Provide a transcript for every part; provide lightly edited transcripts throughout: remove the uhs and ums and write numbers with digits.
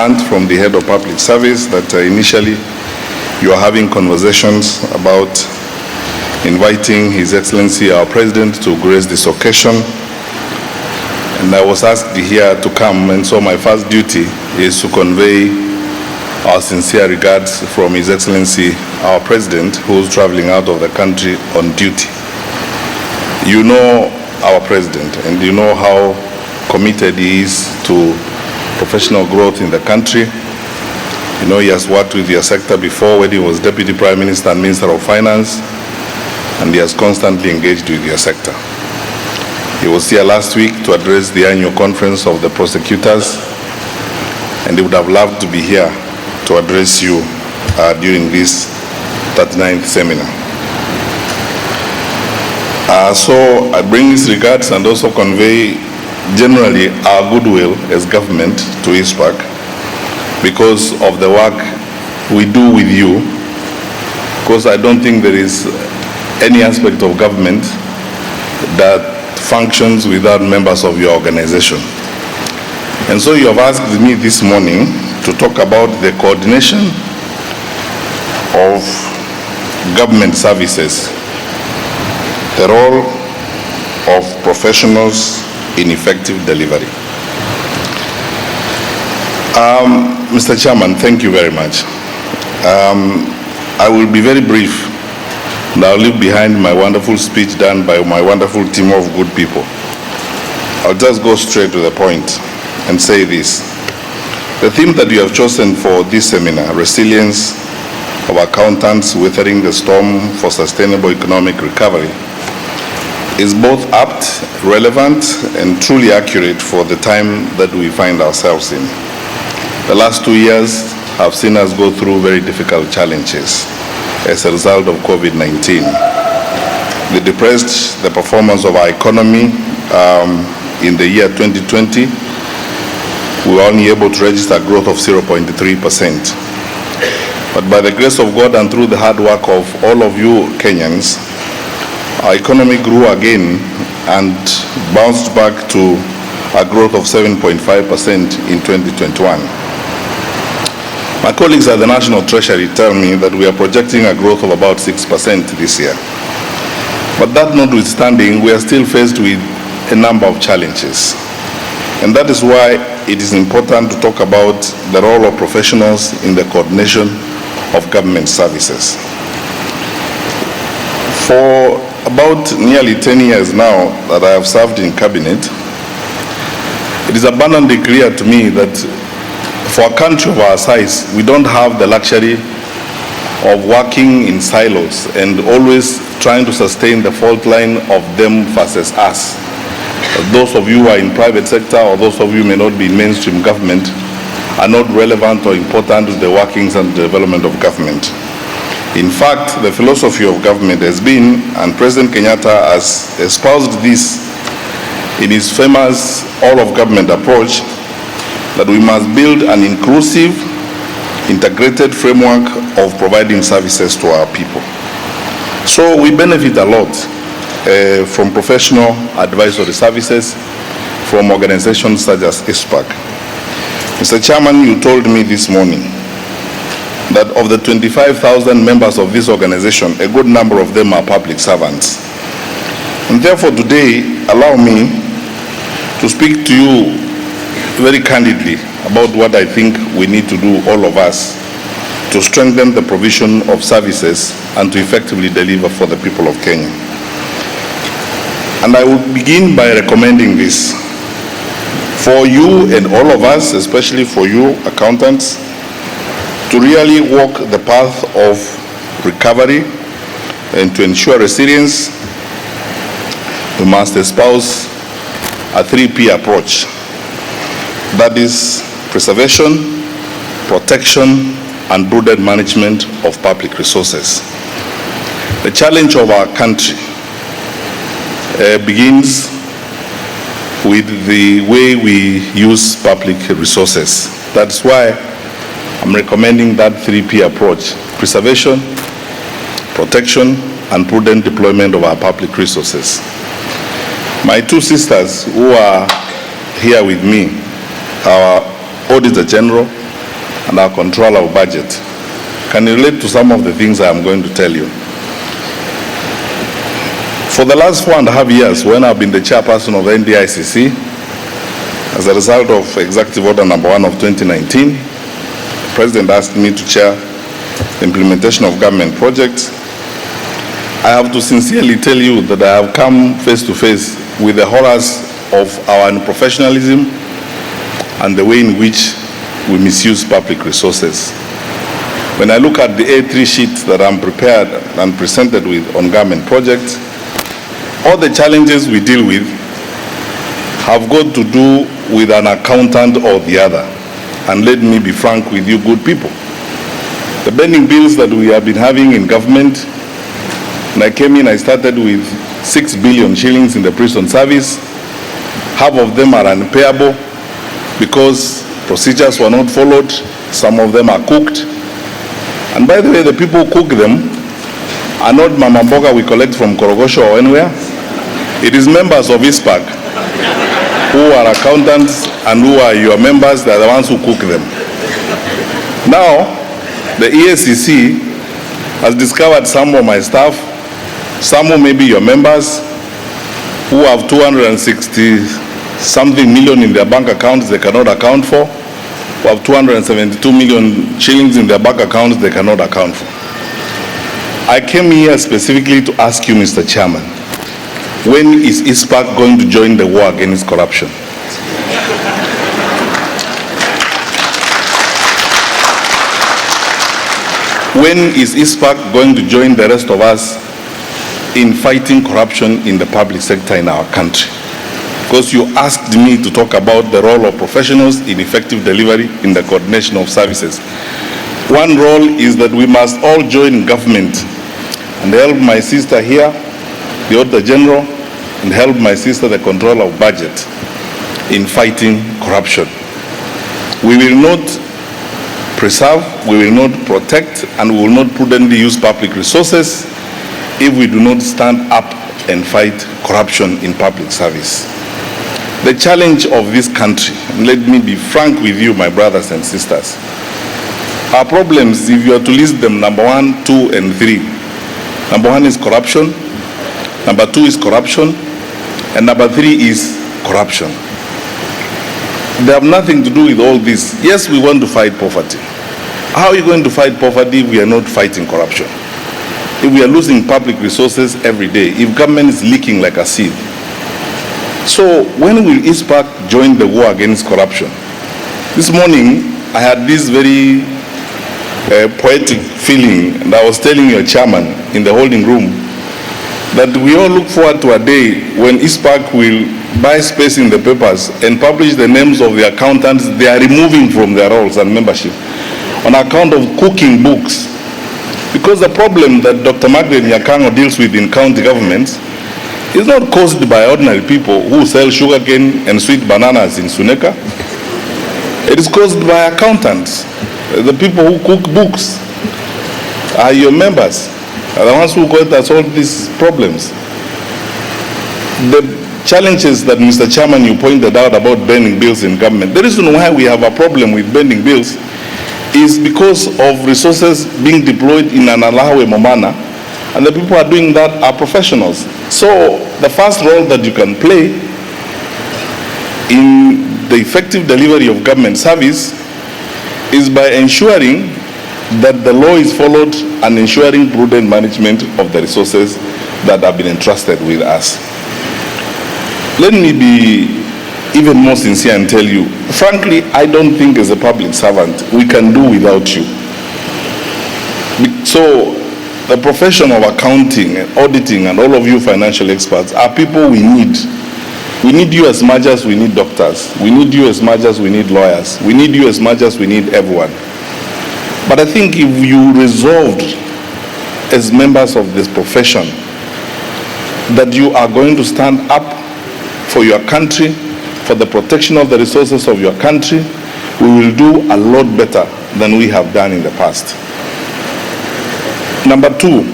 From the head of public service that initially you are having conversations about inviting His Excellency our President to grace this occasion, and I was asked here to come, and so my first duty is to convey our sincere regards from His Excellency our President, who is traveling out of the country on duty. You know our President, and you know how committed he is to professional growth in the country. You know, he has worked with your sector before when he was Deputy Prime Minister and Minister of Finance, and he has constantly engaged with your sector. He was here last week to address the annual conference of the prosecutors, and he would have loved to be here to address you during this 39th seminar. So I bring these regards and also convey generally our goodwill as government to ISPAC because of the work we do with you, because I don't think there is any aspect of government that functions without members of your organization. And so you have asked me this morning to talk about the coordination of government services, the role of professionals in effective delivery. Mr. Chairman, thank you very much. I will be very brief, and I'll leave behind my wonderful speech done by my wonderful team of good people. I'll just go straight to the point and say this. The theme that you have chosen for this seminar, Resilience of Accountants Weathering the Storm for Sustainable Economic Recovery, is both apt, relevant, and truly accurate for the time that we find ourselves in. The last 2 years have seen us go through very difficult challenges as a result of COVID-19. They depressed the performance of our economy in the year 2020. We were only able to register growth of 0.3%. But by the grace of God and through the hard work of all of you Kenyans, our economy grew again and bounced back to a growth of 7.5% in 2021. My colleagues at the National Treasury tell me that we are projecting a growth of about 6% this year. But that notwithstanding, we are still faced with a number of challenges. And that is why it is important to talk about the role of professionals in the coordination of government services. For about nearly 10 years now that I have served in cabinet, it is abundantly clear to me that for a country of our size, we don't have the luxury of working in silos and always trying to sustain the fault line of them versus us. Those of you who are in private sector or those of you who may not be in mainstream government are not relevant or important to the workings and development of government. In fact, the philosophy of government has been, and President Kenyatta has espoused this in his famous all-of-government approach, that we must build an inclusive, integrated framework of providing services to our people. So we benefit a lot from professional advisory services from organizations such as ISPAC. Mr. Chairman, you told me this morning that of the 25,000 members of this organization, a good number of them are public servants. And therefore today, allow me to speak to you very candidly about what I think we need to do, all of us, to strengthen the provision of services and to effectively deliver for the people of Kenya. And I will begin by recommending this. For you and all of us, especially for you accountants, to really walk the path of recovery and to ensure resilience, we must espouse a 3P approach. That is preservation, protection, and prudent management of public resources. The challenge of our country begins with the way we use public resources. That's why I'm recommending that 3P approach: preservation, protection, and prudent deployment of our public resources. My two sisters who are here with me, our Auditor General and our control of budget can relate to some of the things I am going to tell you. For the last 4.5 years, when I've been the chairperson of NDICC, as a result of Executive Order number 1 of 2019, the President asked me to chair the implementation of government projects. I have to sincerely tell you that I have come face to face with the horrors of our unprofessionalism and the way in which we misuse public resources. When I look at the A3 sheets that I'm prepared and presented with on government projects, all the challenges we deal with have got to do with an accountant or the other. And let me be frank with you, good people. The pending bills that we have been having in government, when I came in, I started with 6 billion shillings in the prison service. Half of them are unpayable because procedures were not followed. Some of them are cooked. And by the way, the people who cook them are not Mama Mboga we collect from Korogosho or anywhere. It is members of ISPAC who are accountants and who are your members. They are the ones who cook them. Now, the EACC has discovered some of my staff, some who may be your members, who have 260-something million in their bank accounts they cannot account for, who have 272 million shillings in their bank accounts they cannot account for. I came here specifically to ask you, Mr. Chairman, when is ISPAC going to join the war against corruption? When is ISPAC going to join the rest of us in fighting corruption in the public sector in our country? Because you asked me to talk about the role of professionals in effective delivery in the coordination of services. One role is that we must all join government and help my sister here, the Auditor General, and help my sister, the Controller of Budget, in fighting corruption. We will not preserve, we will not protect, and we will not prudently use public resources if we do not stand up and fight corruption in public service. The challenge of this country, and let me be frank with you, my brothers and sisters, our problems, if you are to list them, number 1, 2, and 3. Number 1 is corruption, number 2 is corruption, and number 3 is corruption. They have nothing to do with all this. Yes, we want to fight poverty. How are you going to fight poverty if we are not fighting corruption? If we are losing public resources every day, if government is leaking like a sieve. So when will ISPAC join the war against corruption? This morning, I had this very poetic feeling, and I was telling your chairman in the holding room that we all look forward to a day when ISPAC will buy space in the papers and publish the names of the accountants they are removing from their roles and membership on account of cooking books. Because the problem that Dr. Margaret Nyakango deals with in county governments is not caused by ordinary people who sell sugarcane and sweet bananas in Suneka. It is caused by accountants. The people who cook books are your members, are the ones who got us all these problems. The challenges that, Mr. Chairman, you pointed out about bending bills in government, the reason why we have a problem with bending bills is because of resources being deployed in an allowable manner, and the people who are doing that are professionals. So the first role that you can play in the effective delivery of government service is by ensuring that the law is followed and ensuring prudent management of the resources that have been entrusted with us. Let me be even more sincere and tell you, frankly, I don't think as a public servant we can do without you. So the profession of accounting and auditing and all of you financial experts are people we need. We need you as much as we need doctors. We need you as much as we need lawyers. We need you as much as we need everyone. But I think if you resolved as members of this profession that you are going to stand up for your country, for the protection of the resources of your country, we will do a lot better than we have done in the past. Number 2,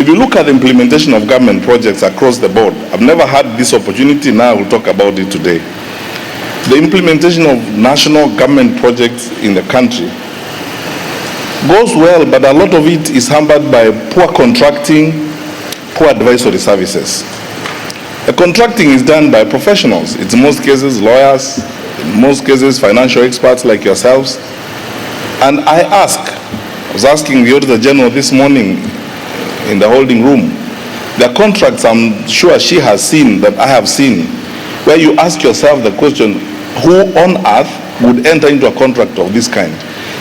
if you look at the implementation of government projects across the board, I've never had this opportunity, now I will talk about it today. the implementation of national government projects in the country goes well, but a lot of it is hampered by poor contracting, poor advisory services. The contracting is done by professionals. It's in most cases lawyers, in most cases financial experts like yourselves. And I was asking the Auditor General this morning in the holding room, the contracts I'm sure she has seen, that I have seen, where you ask yourself the question, who on earth would enter into a contract of this kind?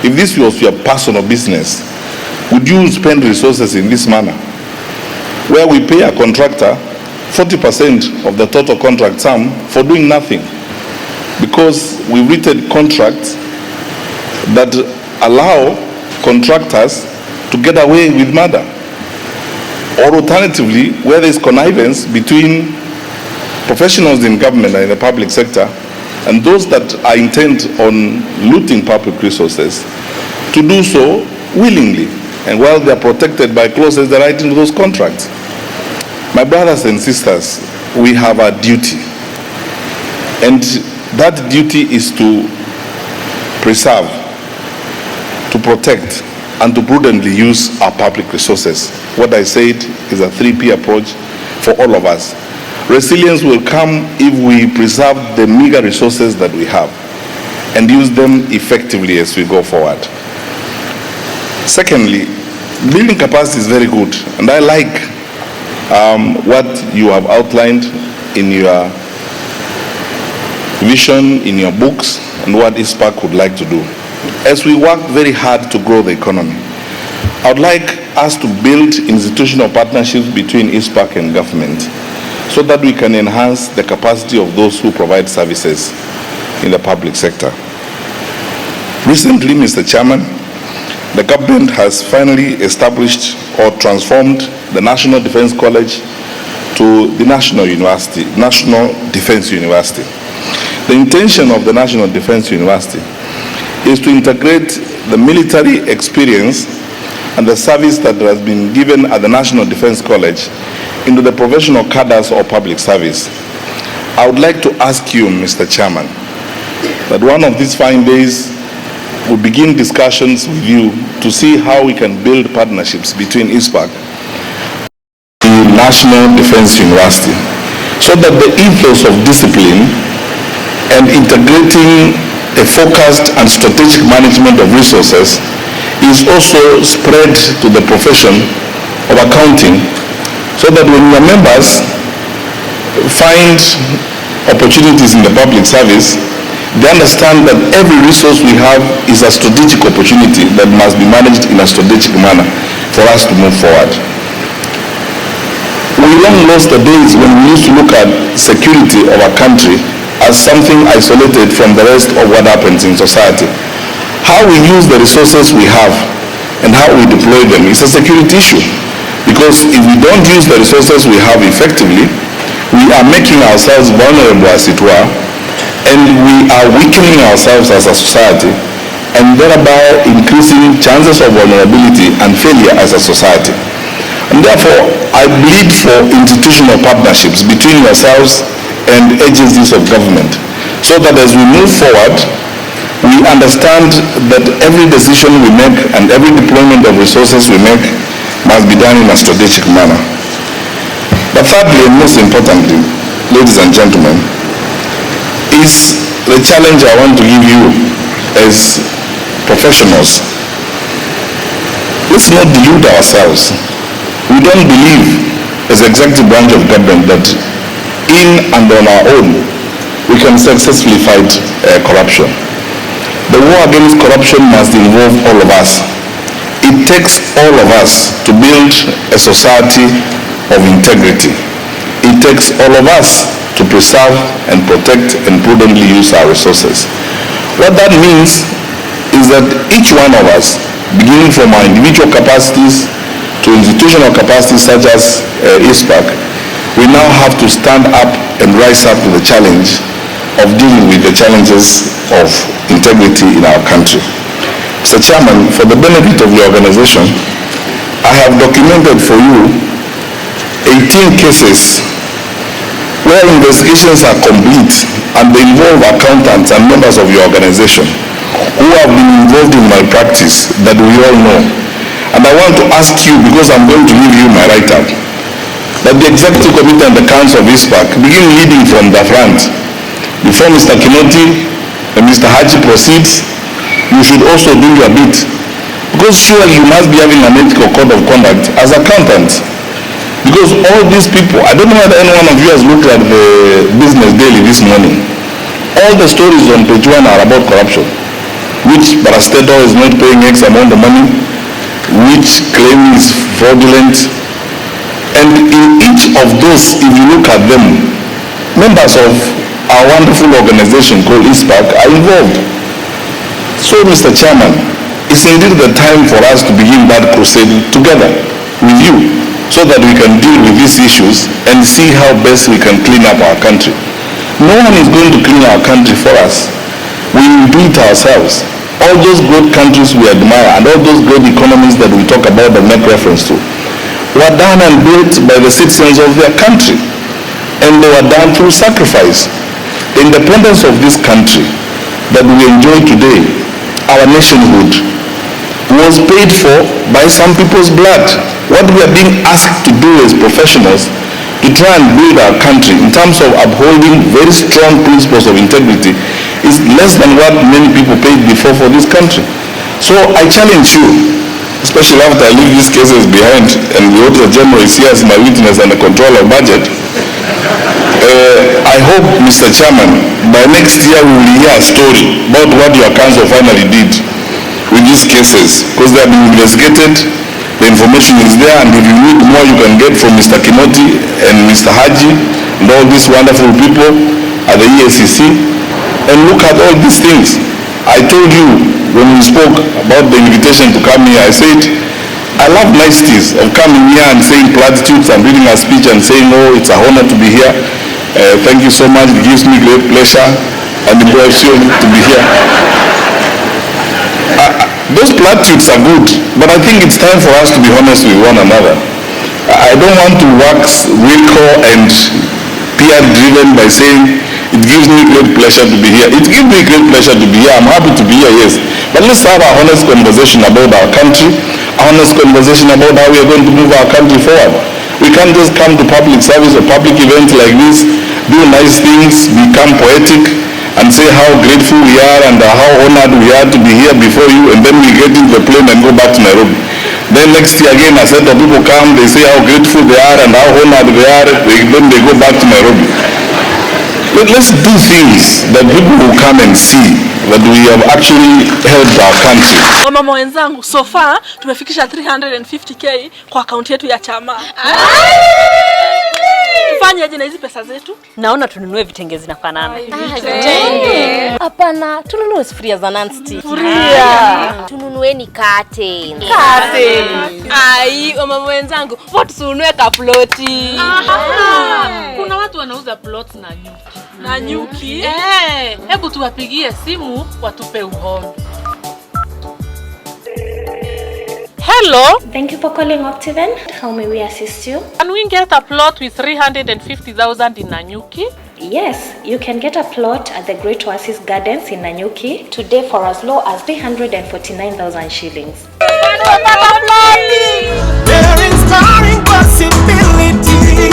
If this was your personal business, would you spend resources in this manner? Where we pay a contractor 40% of the total contract sum for doing nothing, because we've written contracts that allow contractors to get away with murder. Or alternatively, where there is connivance between professionals in government and in the public sector and those that are intent on looting public resources, to do so willingly, and while they are protected by clauses that write into those contracts. My brothers and sisters, we have a duty, and that duty is to preserve, to protect, and to prudently use our public resources. What I said is a 3P approach for all of us. Resilience will come if we preserve the meager resources that we have and use them effectively as we go forward. Secondly, building capacity is very good, and I like what you have outlined in your vision, in your books, and what ISPAC would like to do. As we work very hard to grow the economy, I would like us to build institutional partnerships between ISPAC and government so that we can enhance the capacity of those who provide services in the public sector. Recently, Mr. Chairman, the government has finally established or transformed the National Defense College to the National Defense University. The intention of the National Defense University is to integrate the military experience and the service that has been given at the National Defense College into the professional cadres or public service. I would like to ask you, Mr. Chairman, that one of these fine days we begin discussions with you to see how we can build partnerships between ISPAC and the National Defense University, so that the ethos of discipline and integrating a focused and strategic management of resources is also spread to the profession of accounting, so that when your members find opportunities in the public service, they understand that every resource we have is a strategic opportunity that must be managed in a strategic manner for us to move forward. We long lost the days when we used to look at security of our country as something isolated from the rest of what happens in society. How we use the resources we have and how we deploy them is a security issue, because if we don't use the resources we have effectively, we are making ourselves vulnerable, as it were, and we are weakening ourselves as a society, and thereby increasing chances of vulnerability and failure as a society. And therefore, I plead for institutional partnerships between yourselves and agencies of government, so that as we move forward, we understand that every decision we make and every deployment of resources we make must be done in a strategic manner. But thirdly, and most importantly, ladies and gentlemen, is the challenge I want to give you as professionals. Let's not delude ourselves. We don't believe as the executive branch of government that in and on our own we can successfully fight corruption. The war against corruption must involve all of us. It takes all of us to build a society of integrity. It takes all of us to preserve and protect and prudently use our resources. What that means is that each one of us, beginning from our individual capacities to institutional capacities such as ISPAC, we now have to stand up and rise up to the challenge of dealing with the challenges of integrity in our country. Mr. Chairman, for the benefit of your organization, I have documented for you 18 cases where investigations are complete and they involve accountants and members of your organization who have been involved in malpractice that we all know. And I want to ask you, because I'm going to leave you my write-up, that the Executive Committee and the Council of ISPAC begin leading from the front. Before Mr. Kinoti and Mr. Haji proceeds, you should also do your bit. Because surely you must be having an ethical code of conduct as accountants. Because all these people, I don't know whether any one of you has looked at the Business Daily this morning. All the stories on page 1 are about corruption. Which parastatal is not paying X amount of money, which claim is fraudulent. And in each of those, if you look at them, members of our wonderful organization called ISPAC are involved. So, Mr. Chairman, it's indeed the time for us to begin that crusade together with you, so that we can deal with these issues and see how best we can clean up our country. No one is going to clean our country for us. We will do it ourselves. All those great countries we admire and all those great economies that we talk about and make reference to were done and built by the citizens of their country, and they were done through sacrifice. The independence of this country that we enjoy today, our nationhood, was paid for by some people's blood. What we are being asked to do as professionals to try and build our country in terms of upholding very strong principles of integrity is less than what many people paid before for this country. So I challenge you, especially after I leave these cases behind and the Auditor General is here as my witness and the controller of budget. I hope, Mr. Chairman, by next year we will hear a story about what your council finally did with these cases, because they have been investigated. The information is there, and if you need more, you can get from Mr. Kinoti and Mr. Haji and all these wonderful people at the EACC, and look at all these things. I told you when we spoke about the invitation to come here, I said, I love niceties of coming here and saying platitudes and reading a speech and saying, oh, it's an honor to be here. Thank you so much. It gives me great pleasure and emotion to be here. Those platitudes are good, but I think it's time for us to be honest with one another. I don't want to wax lyrical and PR driven by saying it gives me great pleasure to be here. It gives me great pleasure to be here. I'm happy to be here, yes. But let's have a honest conversation about our country, a honest conversation about how we are going to move our country forward. We can't just come to public service or public events like this, do nice things, become poetic, and say how grateful we are and how honored we are to be here before you, and then we get into the plane and go back to Nairobi. Then next year again, a set of people come, they say how grateful they are and how honored they are, then they go back to Nairobi. But let's do things that people will come and see that we have actually helped our country. Mama wenzangu, so far tumefikisha 350k kwa akaunti yetu ya chama. Tufanye aje na hizi pesa zetu? Naona tununue vitenge zinafanana. Vitenge. Hapana, tununue sufuria za non-stick. Sufuria. Tununueni kate. Kate. Ai, mama wenzangu, what tununue kaploti. Kuna watu wanauza plots na nyuki. Na nyuki? Hebu tuwapigie simu watupe uhondo. Hello. Thank you for calling Octaven. How may we assist you? Can we get a plot with 350,000 in Nanyuki? Yes, you can get a plot at the Great Oasis Gardens in Nanyuki today for as low as 349,000 shillings. There is inspiring possibility.